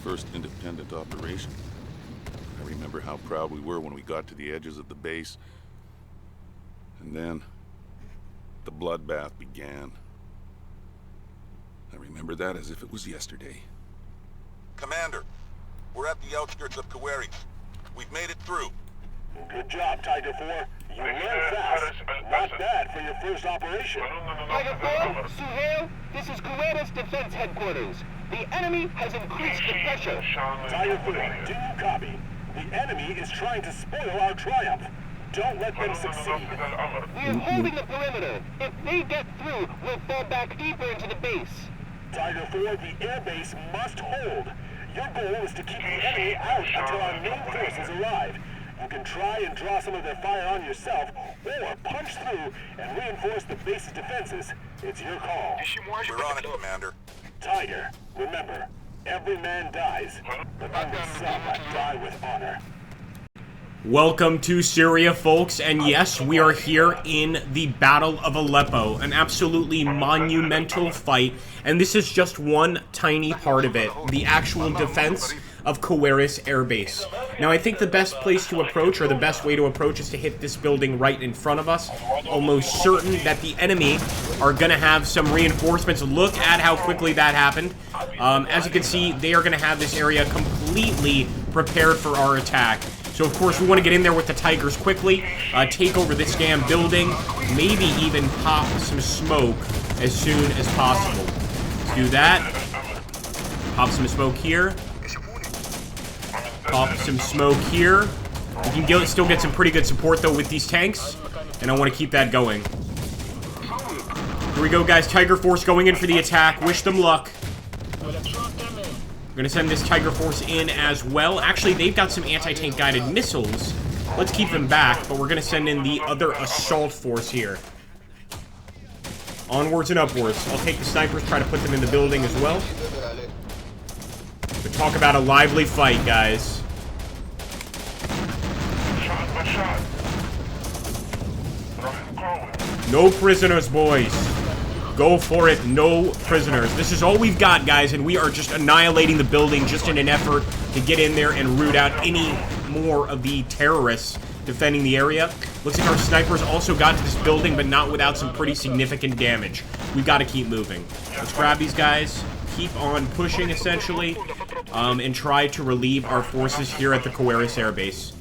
First independent operation. I remember how proud we were when we got to the edges of the base. And then, the bloodbath began. I remember that as if it was yesterday. Commander, we're at the outskirts of Kuwait. We've made it through. Good job, Tiger 4. You learned fast. Not bad for your first operation. Tiger 4, Suhail, this is Kuwait's defense headquarters. The enemy has increased the pressure. Tiger 4, do you copy? The enemy is trying to spoil our triumph. Don't let them succeed. We're holding the perimeter. If they get through, we'll fall back deeper into the base. Tiger 4, the airbase must hold. Your goal is to keep the enemy out until our main forces arrive. You can try and draw some of their fire on yourself, or punch through and reinforce the base's defenses. It's your call. We're on it, Commander. Tiger, remember, every man dies, but only some die with honor. Welcome to Syria, folks, and yes, we are here in the Battle of Aleppo, an absolutely monumental fight, and this is just one tiny part of it, the actual defense of Kuwait Air Base. Now, I think the best place to approach, or the best way to approach, is to hit this building right in front of us. Almost certain that the enemy are going to have some reinforcements. Look at how quickly that happened. As you can see, they are going to have this area completely prepared for our attack. So, of course, we want to get in there with the Tigers quickly, take over this damn building, maybe even pop some smoke as soon as possible. Let's do that. Pop some smoke here. Pop some smoke here. We can still get some pretty good support, though, with these tanks, and I want to keep that going. Here we go, guys. Tiger Force going in for the attack. Wish them luck. We're going to send this Tiger Force in as well. Actually, they've got some anti-tank guided missiles. Let's keep them back, but we're going to send in the other assault force here. Onwards and upwards. I'll take the snipers, try to put them in the building as well. But talk about a lively fight, guys. No prisoners, boys. Go for it, no prisoners. This is all we've got, guys, and we are just annihilating the building just in an effort to get in there and root out any more of the terrorists defending the area. Looks like our snipers also got to this building, but not without some pretty significant damage. We've got to keep moving. Let's grab these guys, keep on pushing, essentially, and try to relieve our forces here at the Kuwait Air Base.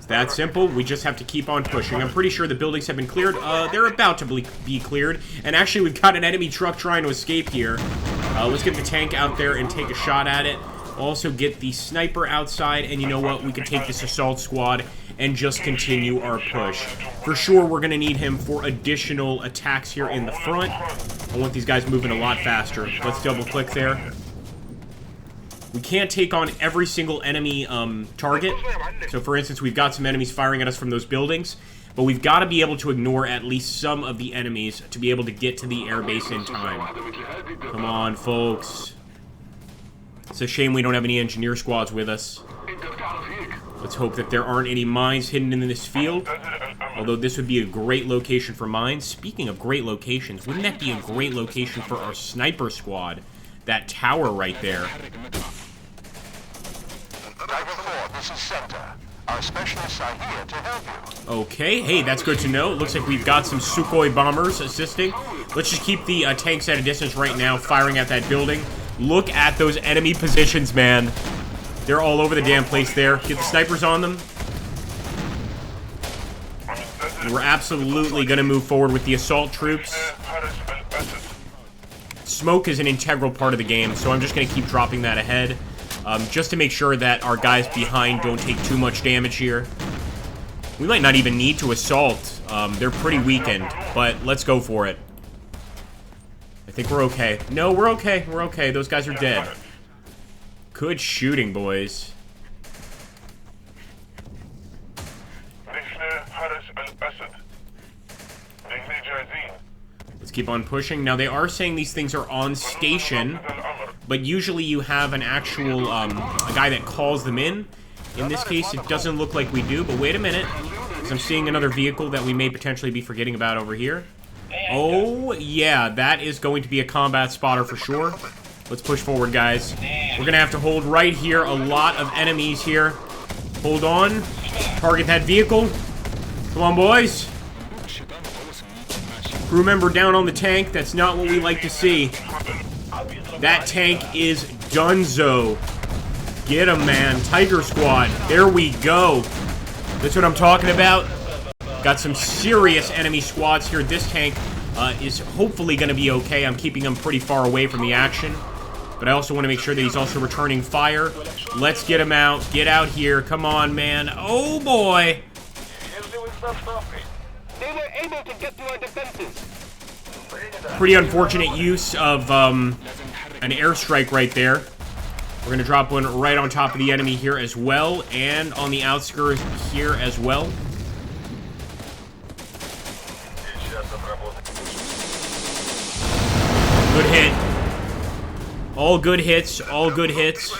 That simple. We just have to keep on pushing. I'm pretty sure the buildings have been cleared. They're about to be cleared. And actually, we've got an enemy truck trying to escape here. Let's get the tank out there and take a shot at it. Also get the sniper outside. And you know what? We can take this assault squad and just continue our push. For sure, we're going to need him for additional attacks here in the front. I want these guys moving a lot faster. Let's double-click there. We can't take on every single enemy target. So, for instance, we've got some enemies firing at us from those buildings. But we've got to be able to ignore at least some of the enemies to be able to get to the airbase in time. Come on, folks. It's a shame we don't have any engineer squads with us. Let's hope that there aren't any mines hidden in this field. Although this would be a great location for mines. Speaking of great locations, wouldn't that be a great location for our sniper squad? That tower right there. Tiger 4, this is Center. Our specialists are here to help you. Okay, hey, that's good to know. It looks like we've got some Sukhoi bombers assisting. Let's just keep the tanks at a distance right now, firing at that building. Look at those enemy positions, man. They're all over the damn place there. Get the snipers on them. And we're absolutely going to move forward with the assault troops. Smoke is an integral part of the game, so I'm just going to keep dropping that ahead. Just to make sure that our guys behind don't take too much damage here. We might not even need to assault. They're pretty weakened, but let's go for it. I think we're okay. No, we're okay. We're okay. Those guys are dead. Good shooting, boys. Let's keep on pushing. Now, they are saying these things are on station, but usually you have an actual, a guy that calls them in. In this case, it doesn't look like we do, but wait a minute. Because I'm seeing another vehicle that we may potentially be forgetting about over here. Oh, yeah, that is going to be a combat spotter for sure. Let's push forward, guys. We're going to have to hold right here. A lot of enemies here. Hold on. Target that vehicle. Come on, boys. Crew member down on the tank. That's not what we like to see. That tank is donezo. Get him, man. Tiger Squad. There we go. That's what I'm talking about. Got some serious enemy squads here. This tank is hopefully going to be okay. I'm keeping him pretty far away from the action. But I also want to make sure that he's also returning fire. Let's get him out. Get out here. Come on, man. Oh, boy. They were able to get through our defenses. Pretty unfortunate use of an airstrike right there. We're going to drop one right on top of the enemy here as well. And on the outskirts here as well. Good hit. All good hits, all good hits.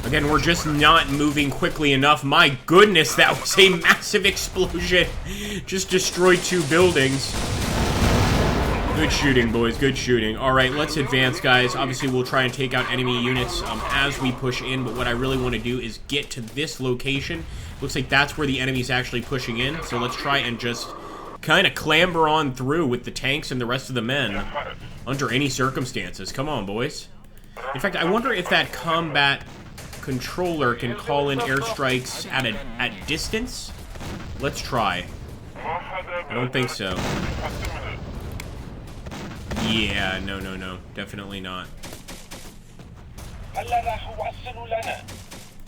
Again, we're just not moving quickly enough. My goodness, that was a massive explosion. Just destroyed 2 buildings. Good shooting, boys. Good shooting. All right, let's advance, guys. Obviously, we'll try and take out enemy units as we push in, but what I really want to do is get to this location. Looks like that's where the enemy's actually pushing in, so let's try and just kind of clamber on through with the tanks and the rest of the men under any circumstances. Come on, boys. In fact, I wonder if that combat controller can call in airstrikes at distance. Let's try. I don't think so. Yeah, no. Definitely not.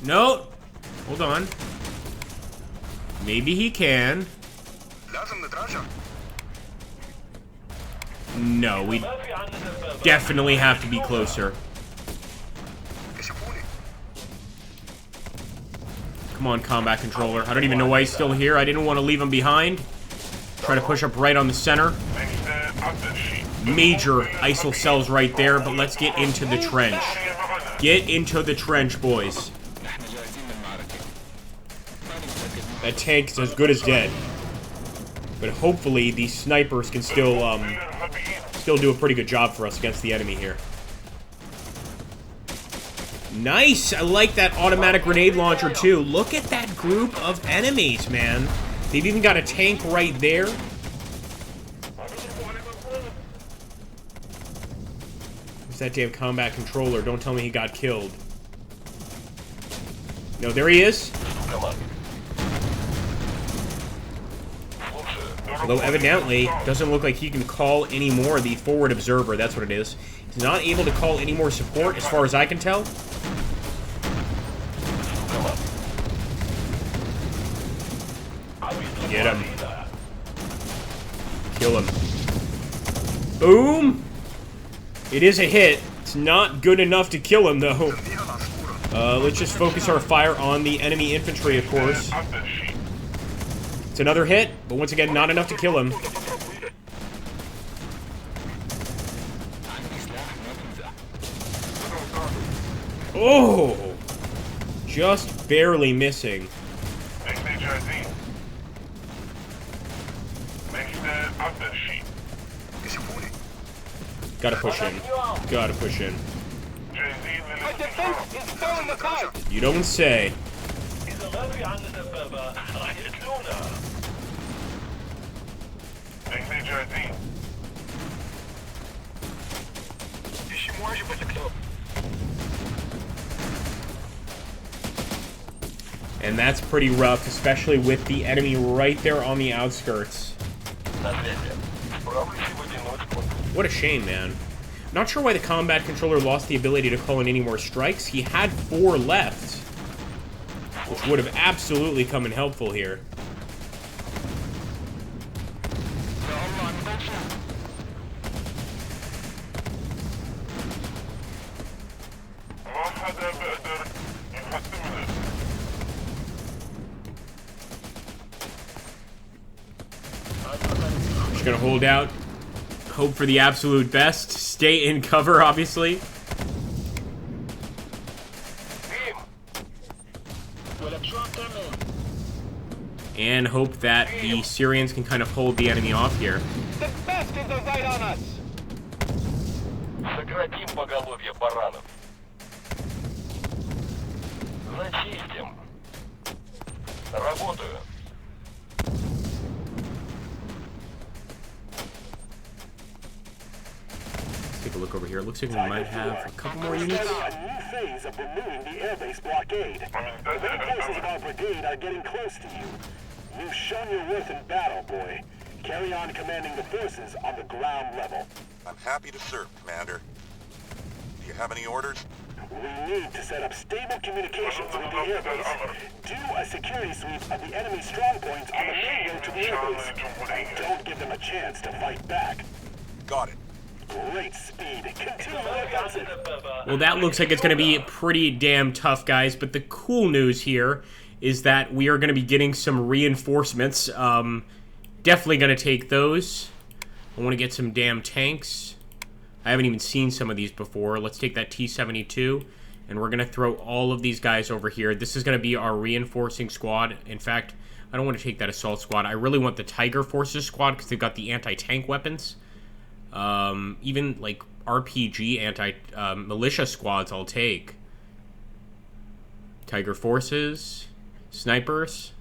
No! Hold on. Maybe he can. No, we definitely have to be closer. Come on, combat controller. I don't even know why he's still here. I didn't want to leave him behind. Try to push up right on the center. Major ISIL cells right there, but let's get into the trench. Get into the trench, boys. That tank is as good as dead. But hopefully these snipers can still do a pretty good job for us against the enemy here. Nice! I like that automatic grenade launcher too. Look at that group of enemies, man. They've even got a tank right there. Where's that damn combat controller? Don't tell me he got killed. No, there he is. Although evidently, doesn't look like he can call any more. The forward observer, that's what it is. He's not able to call any more support, as far as I can tell. Get him. Kill him. Boom! It is a hit. It's not good enough to kill him, though. Let's just focus our fire on the enemy infantry, of course. It's another hit, but once again, not enough to kill him. Oh! Just barely missing. Gotta push in. Gotta push in. Our defense is falling apart. You don't say. And that's pretty rough, especially with the enemy right there on the outskirts. What a shame, man. Not sure why the combat controller lost the ability to call in any more strikes. He had 4 left, which would have absolutely come in helpful here. gonna hold out. Hope for the absolute best. Stay in cover, obviously. And hope that the Syrians can kind of hold the enemy off here. The bastards are right on us! Сократим поголовье баранов. Зачистим. Работаю. Let's take a look over here. It looks like we might have a couple more units. A new phase of renewing the airbase blockade. The main forces of our brigade are getting close to you. You've shown your worth in battle, boy. Carry on commanding the forces on the ground level. I'm happy to serve, Commander. Do you have any orders? We need to set up stable communications with the airbase. Do a security sweep of the enemy strong points on the main road to the airbase. And don't give them a chance to fight back. Got it. Great speed. Continue the offensive. Well, that looks like it's going to be pretty damn tough, guys. But the cool news here is that we are going to be getting some reinforcements. Definitely going to take those. I want to get some damn tanks. I haven't even seen some of these before. Let's take that T-72, and we're going to throw all of these guys over here. This is going to be our reinforcing squad. In fact, I don't want to take that assault squad. I really want the Tiger Forces squad because they've got the anti-tank weapons. Even, like, RPG anti-militia squads I'll take. Tiger Forces. Snipers.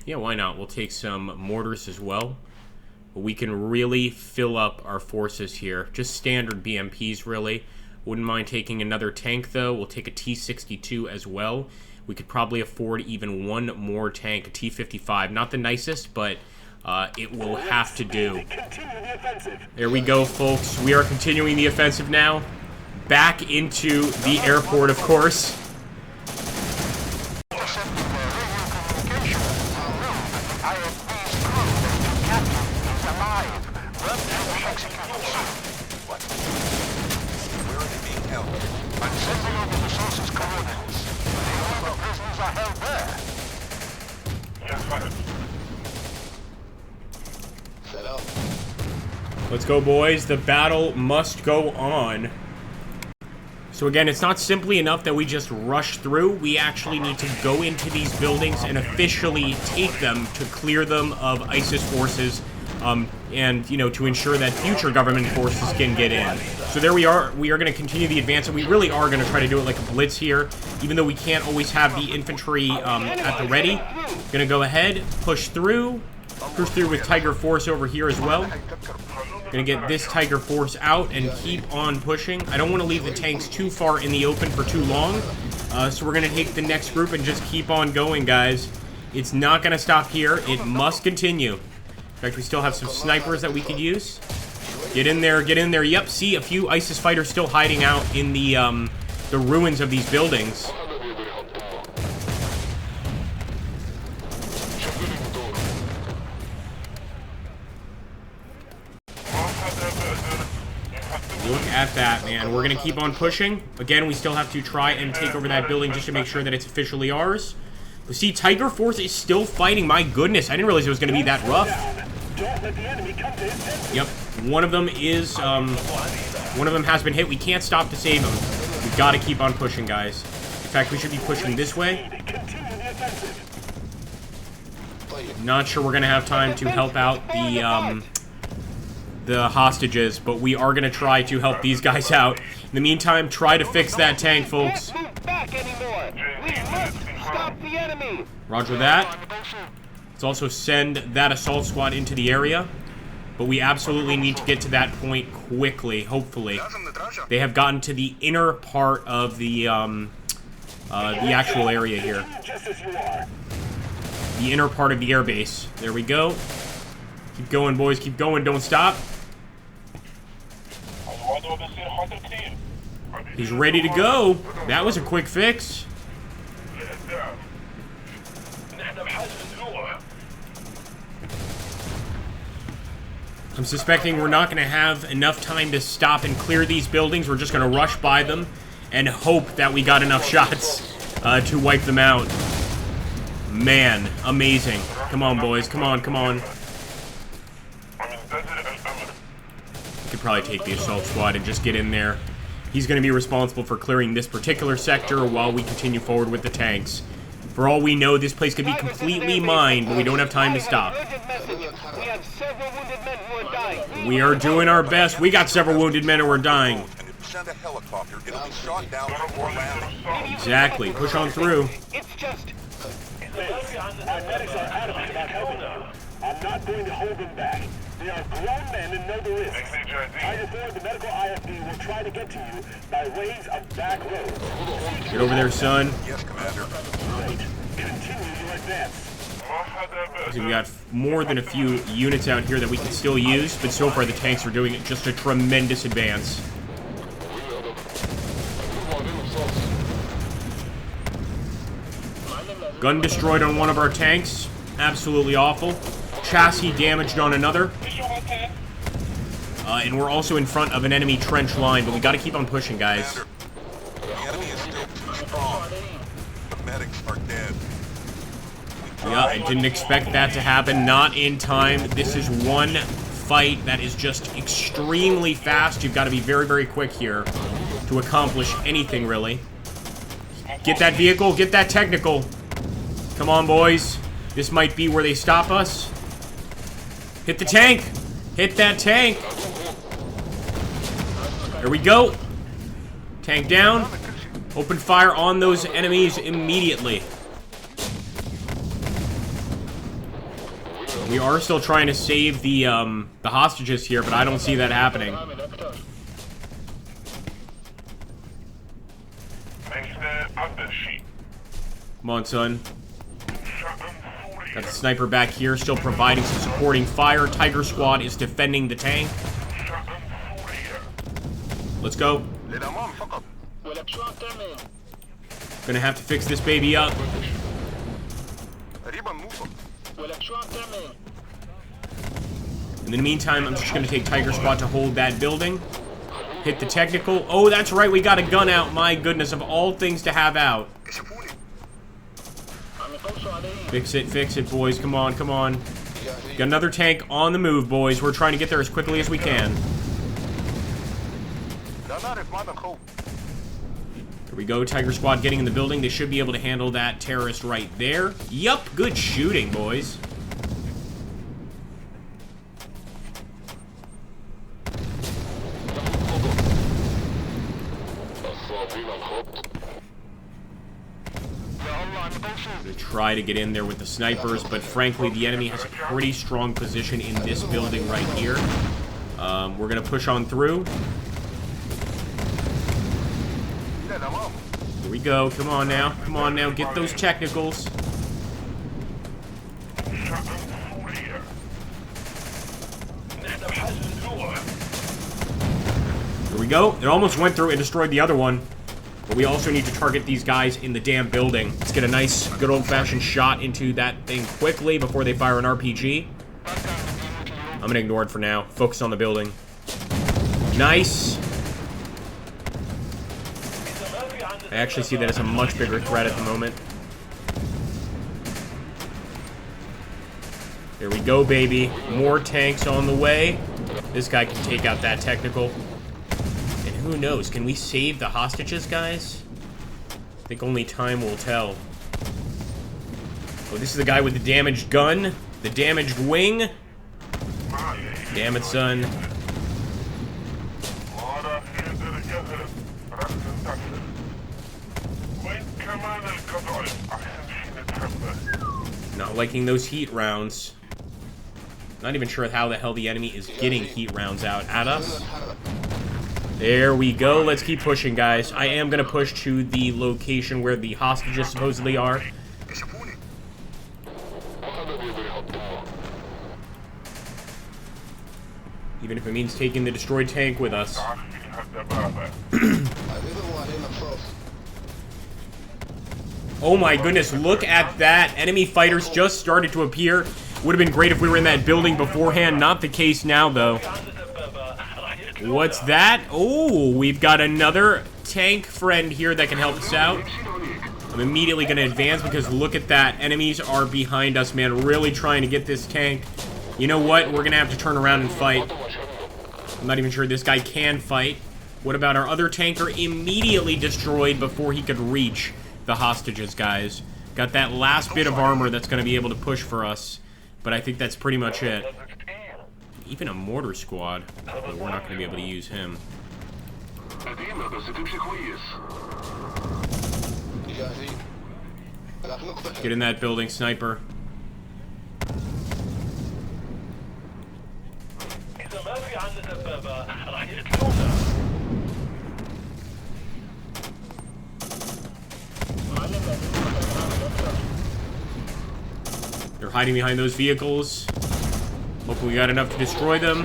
Yeah, why not? We'll take some mortars as well. But we can really fill up our forces here. Just standard BMPs, really. Wouldn't mind taking another tank, though. We'll take a T-62 as well. We could probably afford even one more tank, a T-55. Not the nicest, but it will have to do. There we go, folks. We are continuing the offensive now. Back into the airport, of course. Where are they being held? I'm sending over the source's coordinates. The only prisoners are held there. Set up. Let's go, boys. The battle must go on. So again, it's not simply enough that we just rush through. We actually need to go into these buildings and officially take them to clear them of ISIS forces, and, you know, to ensure that future government forces can get in. So there we are. We are going to continue the advance, and we really are going to try to do it like a blitz here, even though we can't always have the infantry at the ready. Going to go ahead, push through with Tiger Force over here as well. Gonna get this Tiger Force out and keep on pushing. I don't want to leave the tanks too far in the open for too long, so we're gonna take the next group and just keep on going, guys. It's not gonna stop here. It must continue. In fact, we still have some snipers that we could use. Get in there, get in there. Yep, see a few ISIS fighters still hiding out in the ruins of these buildings. Look at that, man. We're going to keep on pushing. Again, we still have to try and take over that building just to make sure that it's officially ours. But see, Tiger Force is still fighting. My goodness, I didn't realize it was going to be that rough. Yep, one of them is, one of them has been hit. We can't stop to save him. We've got to keep on pushing, guys. In fact, we should be pushing this way. Not sure we're going to have time to help out the hostages, but we are going to try to help these guys out. In the meantime, try to fix that tank, folks. Roger that. Let's also send that assault squad into the area, but we absolutely need to get to that point quickly, hopefully. They have gotten to the inner part of the actual area here. The inner part of the airbase. There we go. Keep going, boys. Keep going. Don't stop. He's ready to go. That was a quick fix. I'm suspecting we're not going to have enough time to stop and clear these buildings. We're just going to rush by them and hope that we got enough shots to wipe them out. Man, amazing. Come on, boys. Come on, come on. Could probably take the assault squad and just get in there. He's going to be responsible for clearing this particular sector while we continue forward with the tanks. For all we know, this place could be completely mined, but we don't have time to stop. We are doing our best. We got several wounded men who are dying. And if you send a helicopter, it'll be shot down before landing. Exactly. Push on through. It's just... My medics are adamant about helping you. I'm not going to hold them back. They are grown men and know the risks. Tiger 4, the medical IFB will try to get to you by ways of back roads. Get over there, son. Yes, Commander. Great. Continue your advance. So we got more than a few units out here that we can still use, but so far the tanks are doing just a tremendous advance. Gun destroyed on one of our tanks. Absolutely awful. Chassis damaged on another. And we're also in front of an enemy trench line, but we gotta keep on pushing, guys. Commander, the enemy is still too strong. The medics are dead. Yeah, I didn't expect that to happen. Not in time. This is one fight that is just extremely fast. You've got to be very, very quick here to accomplish anything, really. Get that vehicle. Get that technical. Come on, boys. This might be where they stop us. Hit the tank. Hit that tank. There we go. Tank down. Open fire on those enemies immediately. We are still trying to save the hostages here, but I don't see that happening. Come on, son. Got the sniper back here, still providing some supporting fire. Tiger Squad is defending the tank. Let's go. Gonna have to fix this baby up. In the meantime, I'm just going to take Tiger Squad to hold that building. Hit the technical. Oh, that's right, we got a gun out. My goodness, of all things to have out. Fix it, boys. Come on, come on. Got another tank on the move, boys. We're trying to get there as quickly as we can. There we go, Tiger Squad getting in the building. They should be able to handle that terrorist right there. Yup, good shooting, boys. Gonna try to get in there with the snipers, but frankly, the enemy has a pretty strong position in this building right here. We're gonna push on through. Here we go. Come on now. Come on now. Get those technicals. Here we go. It almost went through and destroyed the other one. But we also need to target these guys in the damn building. Let's get a nice, good old-fashioned shot into that thing quickly before they fire an RPG. I'm gonna ignore it for now. Focus on the building. Nice. I actually see that as a much bigger threat at the moment. There we go, baby. More tanks on the way. This guy can take out that technical. And who knows, can we save the hostages, guys? I think only time will tell. Oh, this is the guy with the damaged gun. The damaged wing. Damn it, son. Not liking those heat rounds. Not even sure how the hell the enemy is getting heat rounds out at us. There we go. Let's keep pushing, guys. I am going to push to the location where the hostages supposedly are. Even if it means taking the destroyed tank with us. Oh my goodness, look at that. Enemy fighters just started to appear. Would have been great if we were in that building beforehand. Not the case now, though. What's that? Oh, we've got another tank friend here that can help us out. I'm immediately going to advance because look at that. Enemies are behind us, man. Really trying to get this tank. You know what? We're going to have to turn around and fight. I'm not even sure this guy can fight. What about our other tanker? Immediately destroyed before he could reach the hostages, guys. Got that last bit of armor that's going to be able to push for us. But I think that's pretty much it. Even a mortar squad. But we're not going to be able to use him. Get in that building, sniper. They're hiding behind those vehicles. Hopefully we got enough to destroy them.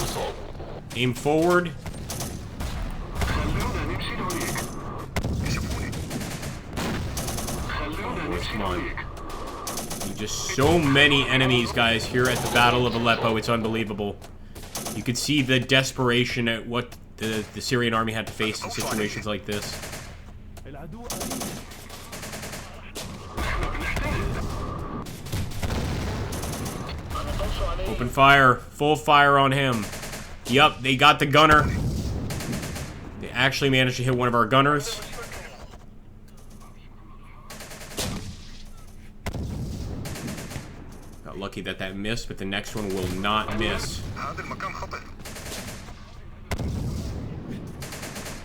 Aim forward. Come on. Just so many enemies, guys, here at the Battle of Aleppo. It's unbelievable. You could see the desperation at what the Syrian army had to face in situations like this. Open fire. Full fire on him. Yup, they got the gunner. They actually managed to hit one of our gunners. Got lucky that that missed, but the next one will not miss.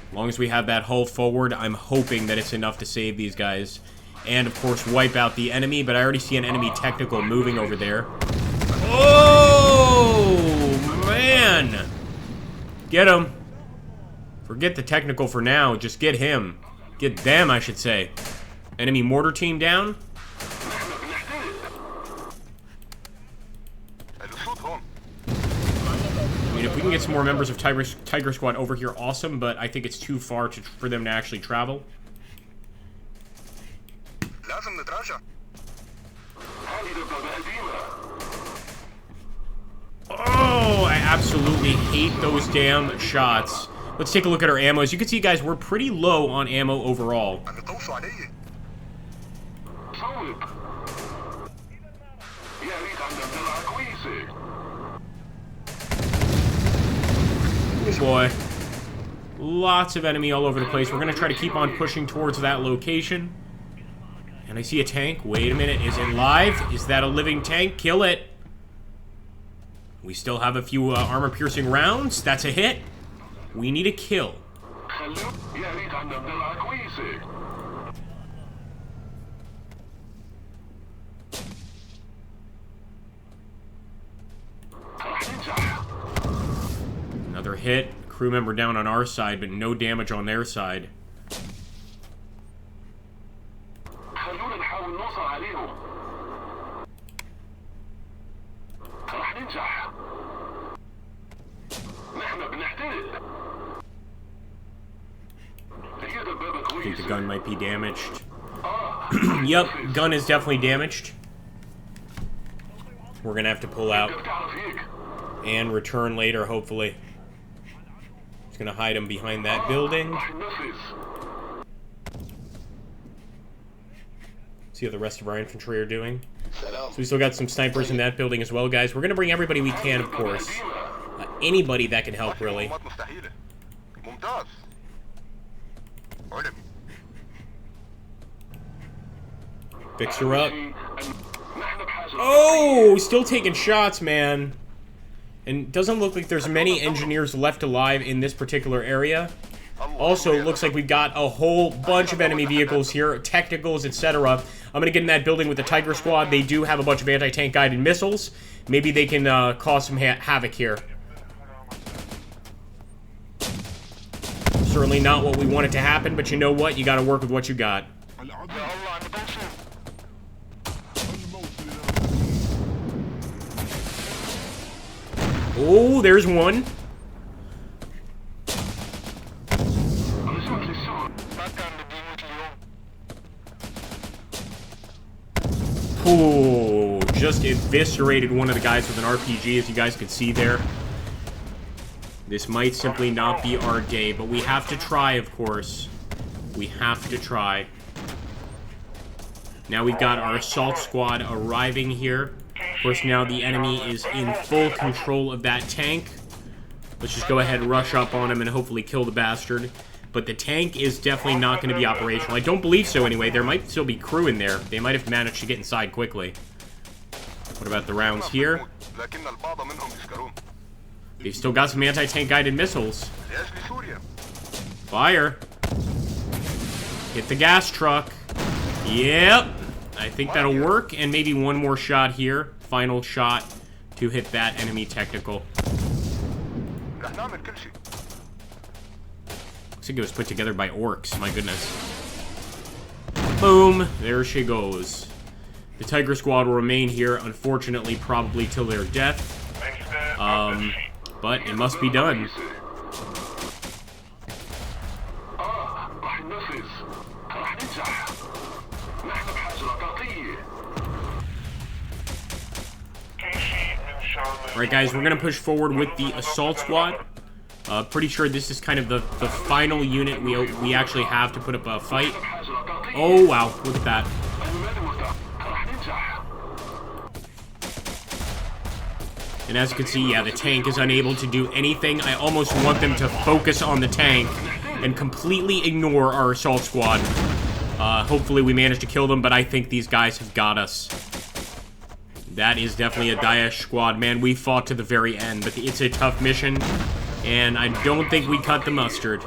As long as we have that hull forward, I'm hoping that it's enough to save these guys. And, of course, wipe out the enemy, but I already see an enemy technical moving over there. Oh, man. Get him. Forget the technical for now. Just get him. Get them, I should say. Enemy mortar team down. I mean, if we can get some more members of Tiger Squad over here, awesome, but I think it's too far for them to actually travel. Oh, I absolutely hate those damn shots. Let's take a look at our ammo. As you can see, guys, we're pretty low on ammo overall. Oh boy. Lots of enemy all over the place. We're going to try to keep on pushing towards that location. And I see a tank. Wait a minute. Is it live? Is that a living tank? Kill it. We still have a few armor-piercing rounds. That's a hit. We need a kill. Another hit. Crew member down on our side, but no damage on their side. I think the gun might be damaged. Yep, gun is definitely damaged. We're gonna have to pull out and return later, hopefully. Just gonna hide him behind that building. See how the rest of our infantry are doing. So we still got some snipers in that building as well, guys. We're gonna bring everybody we can, of course. Anybody that can help, really. Fix her up. Oh, still taking shots, man. And doesn't look like there's many engineers left alive in this particular area. Also, looks like we've got a whole bunch of enemy vehicles here, technicals, etc. I'm going to get in that building with the Tiger Squad. They do have a bunch of anti-tank guided missiles. Maybe they can cause some havoc here. Certainly not what we want it to happen, but you know what? You got to work with what you got. Oh, there's one. Oh, just eviscerated one of the guys with an RPG, as you guys can see there. This might simply not be our day, but we have to try, of course. We have to try. Now we've got our assault squad arriving here. Of course, now the enemy is in full control of that tank. Let's just go ahead and rush up on him and hopefully kill the bastard. But the tank is definitely not going to be operational. I don't believe so anyway. There might still be crew in there. They might have managed to get inside quickly. What about the rounds here? They've still got some anti-tank guided missiles. Fire. Hit the gas truck. Yep. I think that'll work. And maybe one more shot here. Final shot to hit that enemy technical. Looks like it was put together by orcs. My goodness. Boom. There she goes. The Tiger Squad will remain here, unfortunately, probably till their death. But it must be done. Alright guys, we're gonna push forward with the assault squad. Pretty sure this is kind of the final unit we actually have to put up a fight. Oh wow, look at that. And as you can see, yeah, the tank is unable to do anything. I almost want them to focus on the tank and completely ignore our assault squad. Hopefully we manage to kill them, but I think these guys have got us. That is definitely a Daesh squad, man. We fought to the very end, but it's a tough mission, and I don't think we cut the mustard.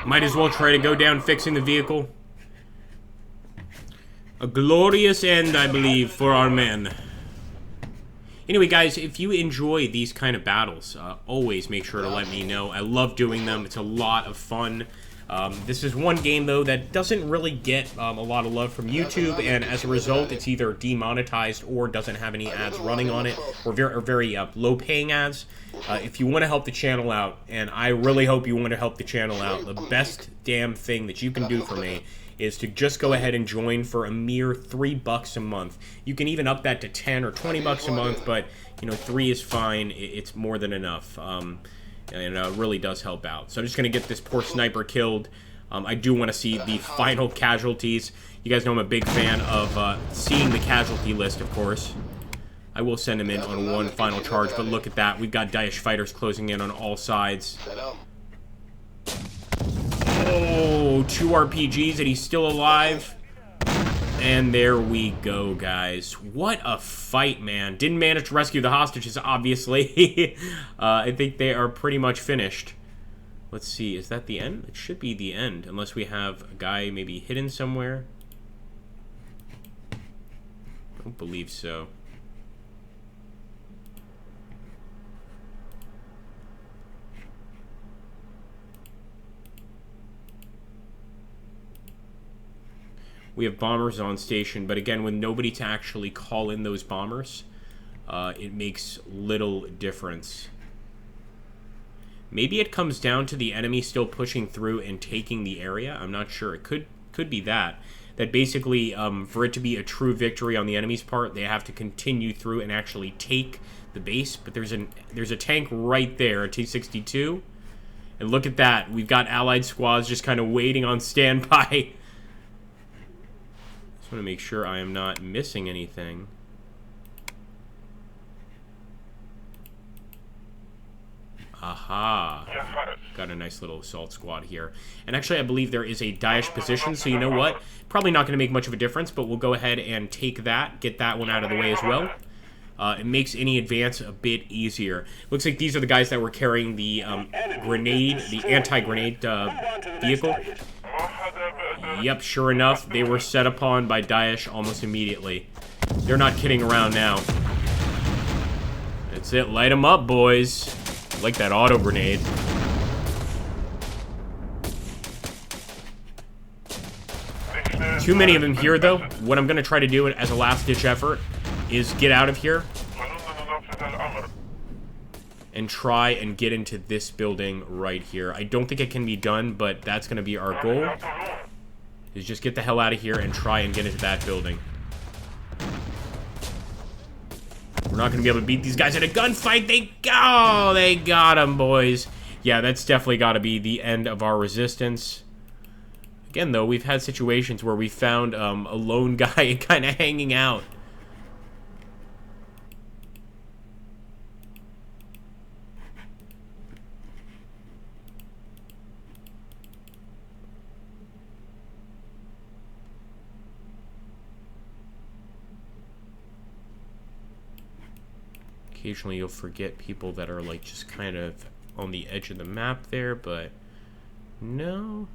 Might as well try to go down fixing the vehicle. A glorious end, I believe, for our men. Anyway, guys, if you enjoy these kind of battles, always make sure to let me know. I love doing them. It's a lot of fun. This is one game, though, that doesn't really get a lot of love from YouTube, and as a result, it's either demonetized or doesn't have any ads running on it, or very low-paying ads. If you want to help the channel out, and I really hope you want to help the channel out, the best damn thing that you can do for me is to just go ahead and join for a mere $3 a month. You can even up that to 10 or 20 bucks a month, but, you know, 3 is fine. It's more than enough. And it really does help out. So I'm just going to get this poor sniper killed. I do want to see the final casualties. You guys know I'm a big fan of seeing the casualty list, of course. I will send him in on one final charge, but look at that. We've got Daesh fighters closing in on all sides. Oh, 2 RPGs and he's still alive. And there we go, guys. What a fight, man. Didn't manage to rescue the hostages, obviously. I think they are pretty much finished. Let's see, is that the end? It should be the end, unless we have a guy maybe hidden somewhere. I don't believe so. We have bombers on station, but again, with nobody to actually call in those bombers, it makes little difference. Maybe it comes down to the enemy still pushing through and taking the area. I'm not sure. It could be that. That basically, for it to be a true victory on the enemy's part, they have to continue through and actually take the base. But there's a tank right there, a T-62. And look at that. We've got allied squads just kind of waiting on standby. I want to make sure I am not missing anything. Aha. Got a nice little assault squad here. And actually, I believe there is a Daesh position, so you know what? Probably not going to make much of a difference, but we'll go ahead and take that, get that one out of the way as well. It makes any advance a bit easier. Looks like these are the guys that were carrying the grenade, the anti-grenade vehicle. Yep, sure enough, they were set upon by Daesh almost immediately. They're not kidding around now. That's it, light them up, boys. Like that auto grenade. Too many of them here, though. What I'm going to try to do as a last-ditch effort is get out of here and try and get into this building right here. I don't think it can be done, but that's going to be our goal. Is just get the hell out of here and try and get into that building. We're not going to be able to beat these guys in a gunfight. They got him, boys. Yeah, that's definitely got to be the end of our resistance. Again, though, we've had situations where we found a lone guy kind of hanging out. Occasionally you'll forget people that are like just kind of on the edge of the map there, but no.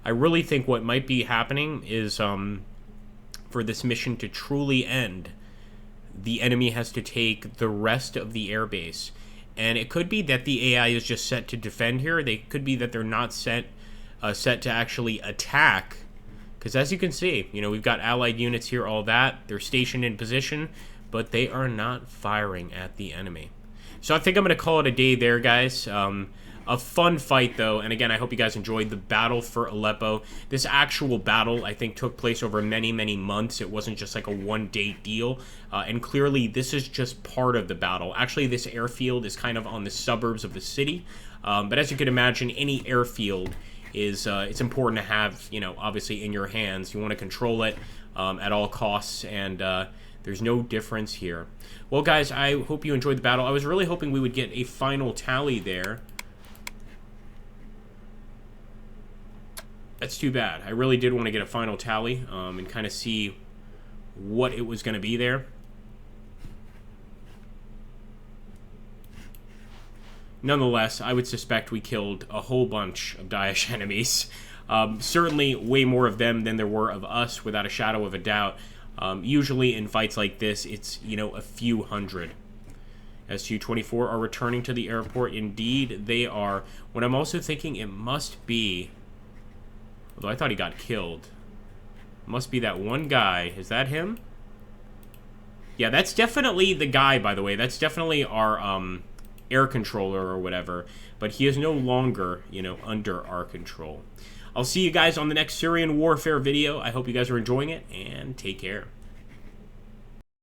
I really think what might be happening is for this mission to truly end, the enemy has to take the rest of the airbase. And it could be that the AI is just set to defend here. They could be that they're not set to actually attack. Because as you can see, you know, we've got allied units here, all that. They're stationed in position, but they are not firing at the enemy. So I think I'm going to call it a day there, guys. A fun fight, though, and again, I hope you guys enjoyed the battle for Aleppo. This actual battle, I think, took place over many, many months. It wasn't just like a one-day deal, and clearly, this is just part of the battle. Actually, this airfield is kind of on the suburbs of the city, but as you can imagine, any airfield is it's important to have, you know, obviously in your hands. You want to control it at all costs, and there's no difference here. Well, guys, I hope you enjoyed the battle. I was really hoping we would get a final tally there. That's too bad. I really did want to get a final tally and kind of see what it was going to be there. Nonetheless, I would suspect we killed a whole bunch of Daesh enemies. Certainly way more of them than there were of us, without a shadow of a doubt. Usually in fights like this, it's, you know, a few hundred. SU-24 are returning to the airport. Indeed, they are. What I'm also thinking, it must be... Although I thought he got killed. Must be that one guy. Is that him? Yeah, that's definitely the guy, by the way. That's definitely our air controller or whatever. But he is no longer, you know, under our control. I'll see you guys on the next Syrian Warfare video. I hope you guys are enjoying it, and take care.